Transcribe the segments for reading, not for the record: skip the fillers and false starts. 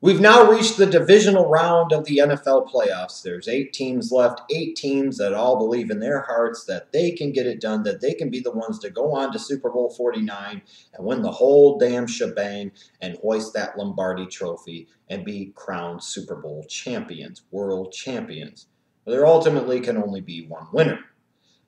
We've now reached the divisional round of the NFL playoffs. There's 8 teams left, 8 teams that all believe in their hearts that they can get it done, that they can be the ones to go on to Super Bowl 49 and win the whole damn shebang and hoist that Lombardi trophy and be crowned Super Bowl champions, world champions. But there ultimately can only be one winner.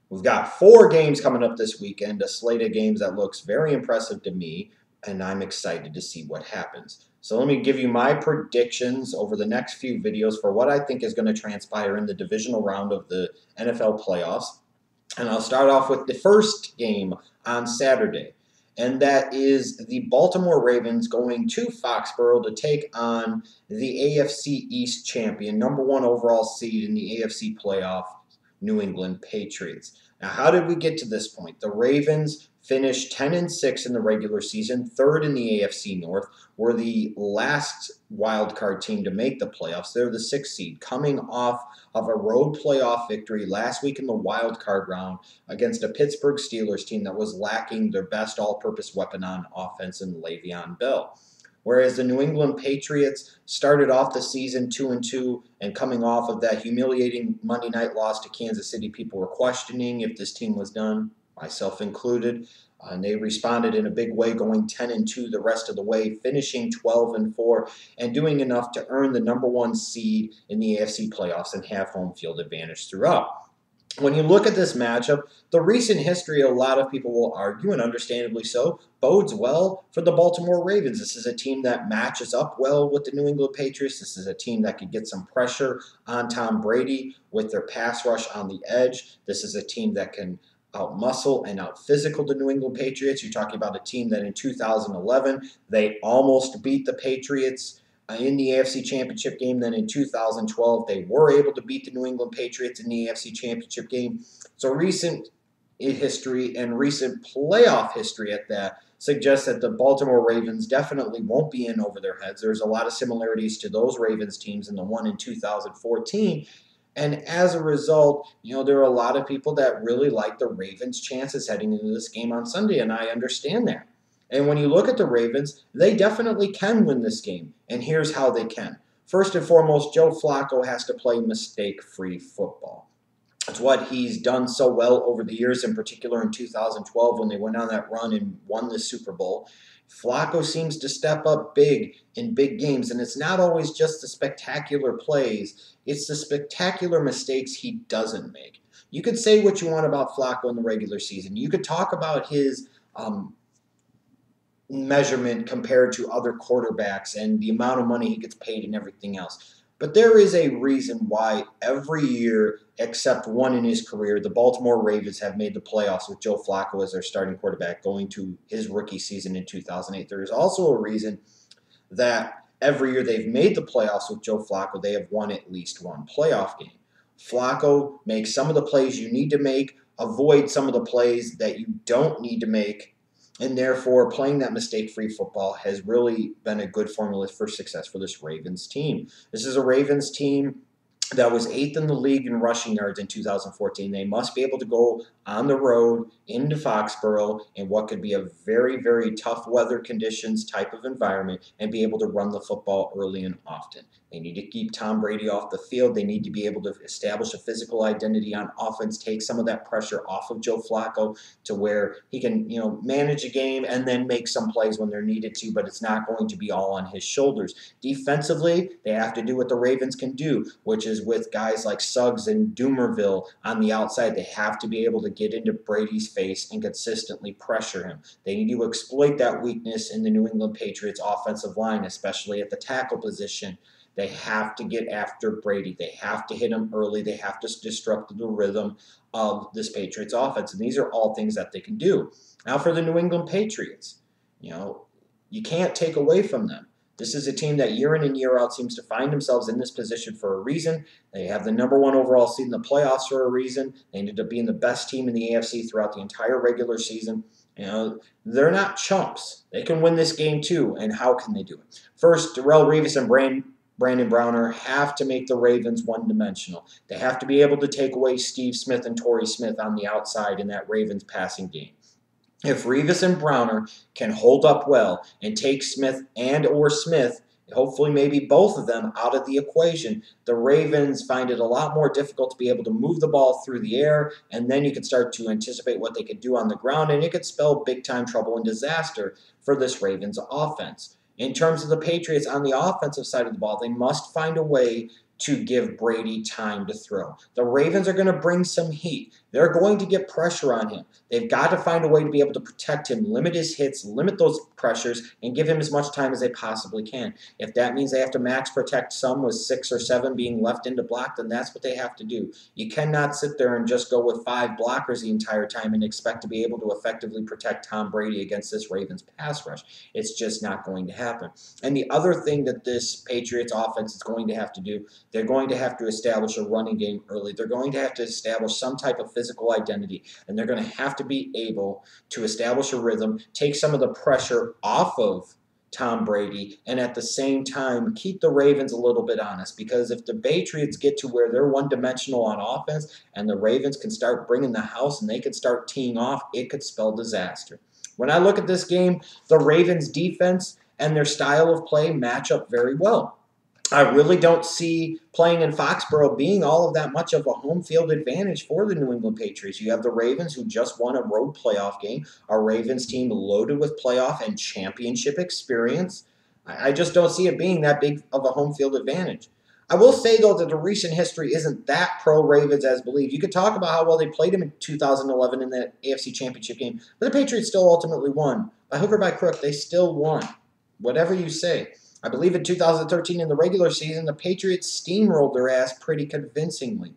We've got 4 games coming up this weekend, a slate of games that looks very impressive to me, and I'm excited to see what happens. So let me give you my predictions over the next few videos for what I think is going to transpire in the divisional round of the NFL playoffs. And I'll start off with the first game on Saturday, and that is the Baltimore Ravens going to Foxborough to take on the AFC East champion, #1 overall seed in the AFC playoff, New England Patriots. Now, how did we get to this point? The Ravens finished 10-6 in the regular season, 3rd in the AFC North, were the last wild card team to make the playoffs. They're the 6th seed, coming off of a road playoff victory last week in the wild card round against a Pittsburgh Steelers team that was lacking their best all-purpose weapon on offense in Le'Veon Bell. Whereas the New England Patriots started off the season 2-2, and coming off of that humiliating Monday night loss to Kansas City, people were questioning if this team was done, myself included. And they responded in a big way, going 10-2 the rest of the way, finishing 12-4, and doing enough to earn the #1 seed in the AFC playoffs and have home field advantage throughout. When you look at this matchup, the recent history, a lot of people will argue, and understandably so, bodes well for the Baltimore Ravens. This is a team that matches up well with the New England Patriots. This is a team that could get some pressure on Tom Brady with their pass rush on the edge. This is a team that can out-muscle and out-physical the New England Patriots. You're talking about a team that in 2011, they almost beat the Patriots in the AFC Championship game. Then in 2012, they were able to beat the New England Patriots in the AFC Championship game. So recent history and recent playoff history at that suggests that the Baltimore Ravens definitely won't be in over their heads. There's a lot of similarities to those Ravens teams in the one in 2014. And as a result, there are a lot of people that really like the Ravens' chances heading into this game on Sunday, and I understand that. And when you look at the Ravens, they definitely can win this game, and here's how they can. First and foremost, Joe Flacco has to play mistake-free football. It's what he's done so well over the years, in particular in 2012 when they went on that run and won the Super Bowl. Flacco seems to step up big in big games, and it's not always just the spectacular plays. It's the spectacular mistakes he doesn't make. You could say what you want about Flacco in the regular season. You could talk about his measurement compared to other quarterbacks and the amount of money he gets paid and everything else. But there is a reason why every year, except one in his career, the Baltimore Ravens have made the playoffs with Joe Flacco as their starting quarterback going to his rookie season in 2008. There is also a reason that every year they've made the playoffs with Joe Flacco, they have won at least one playoff game. Flacco makes some of the plays you need to make, avoid some of the plays that you don't need to make, and therefore playing that mistake-free football has really been a good formula for success for this Ravens team. This is a Ravens team that was 8th in the league in rushing yards in 2014. They must be able to go on the road into Foxborough in what could be a very, very tough weather conditions type of environment and be able to run the football early and often. They need to keep Tom Brady off the field. They need to be able to establish a physical identity on offense, take some of that pressure off of Joe Flacco to where he can, manage a game and then make some plays when they're needed to, but it's not going to be all on his shoulders. Defensively, they have to do what the Ravens can do, which is with guys like Suggs and Doomerville on the outside. They have to be able to get into Brady's face and consistently pressure him. They need to exploit that weakness in the New England Patriots offensive line, especially at the tackle position. They have to get after Brady. They have to hit him early. They have to disrupt the rhythm of this Patriots offense. And these are all things that they can do. Now for the New England Patriots, you can't take away from them. This is a team that year in and year out seems to find themselves in this position for a reason. They have the #1 overall seed in the playoffs for a reason. They ended up being the best team in the AFC throughout the entire regular season. They're not chumps. They can win this game too. And how can they do it? First, Darrelle Revis and Brandon Browner have to make the Ravens one-dimensional. They have to be able to take away Steve Smith and Torrey Smith on the outside in that Ravens passing game. If Revis and Browner can hold up well and take Smith hopefully maybe both of them out of the equation, the Ravens find it a lot more difficult to be able to move the ball through the air, and then you can start to anticipate what they could do on the ground, and it could spell big-time trouble and disaster for this Ravens offense. In terms of the Patriots on the offensive side of the ball, they must find a way to give Brady time to throw. The Ravens are going to bring some heat. They're going to get pressure on him. They've got to find a way to be able to protect him, limit his hits, limit those pressures, and give him as much time as they possibly can. If that means they have to max protect some with 6 or 7 being left into block, then that's what they have to do. You cannot sit there and just go with 5 blockers the entire time and expect to be able to effectively protect Tom Brady against this Ravens pass rush. It's just not going to happen. And the other thing that this Patriots offense is going to have to do, they're going to have to establish a running game early. They're going to have to establish some type of physical identity, and they're going to have to be able to establish a rhythm, take some of the pressure off of Tom Brady, and at the same time keep the Ravens a little bit honest, because if the Patriots get to where they're one-dimensional on offense and the Ravens can start bringing the house and they can start teeing off, it could spell disaster. When I look at this game, the Ravens defense and their style of play match up very well. I really don't see playing in Foxborough being all of that much of a home field advantage for the New England Patriots. You have the Ravens, who just won a road playoff game, a Ravens team loaded with playoff and championship experience. I just don't see it being that big of a home field advantage. I will say, though, that the recent history isn't that pro-Ravens as believed. You could talk about how well they played them in 2011 in the AFC Championship game, but the Patriots still ultimately won. By hook or by crook, they still won. Whatever you say. I believe in 2013 in the regular season, the Patriots steamrolled their ass pretty convincingly.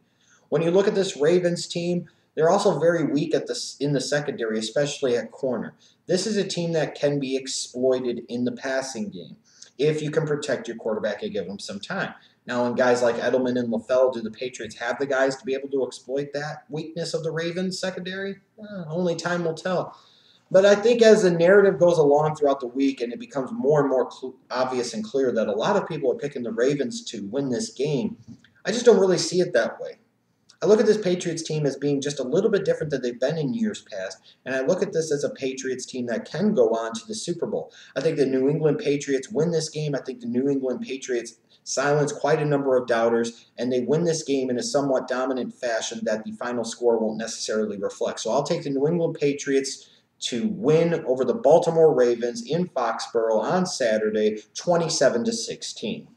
When you look at this Ravens team, they're also very weak in the secondary, especially at corner. This is a team that can be exploited in the passing game if you can protect your quarterback and give him some time. Now, when guys like Edelman and LaFell, do the Patriots have the guys to be able to exploit that weakness of the Ravens secondary? Only time will tell. But I think as the narrative goes along throughout the week and it becomes more and more obvious and clear that a lot of people are picking the Ravens to win this game, I just don't really see it that way. I look at this Patriots team as being just a little bit different than they've been in years past, and I look at this as a Patriots team that can go on to the Super Bowl. I think the New England Patriots win this game. I think the New England Patriots silence quite a number of doubters, and they win this game in a somewhat dominant fashion that the final score won't necessarily reflect. So I'll take the New England Patriots to win over the Baltimore Ravens in Foxborough on Saturday, 27-16.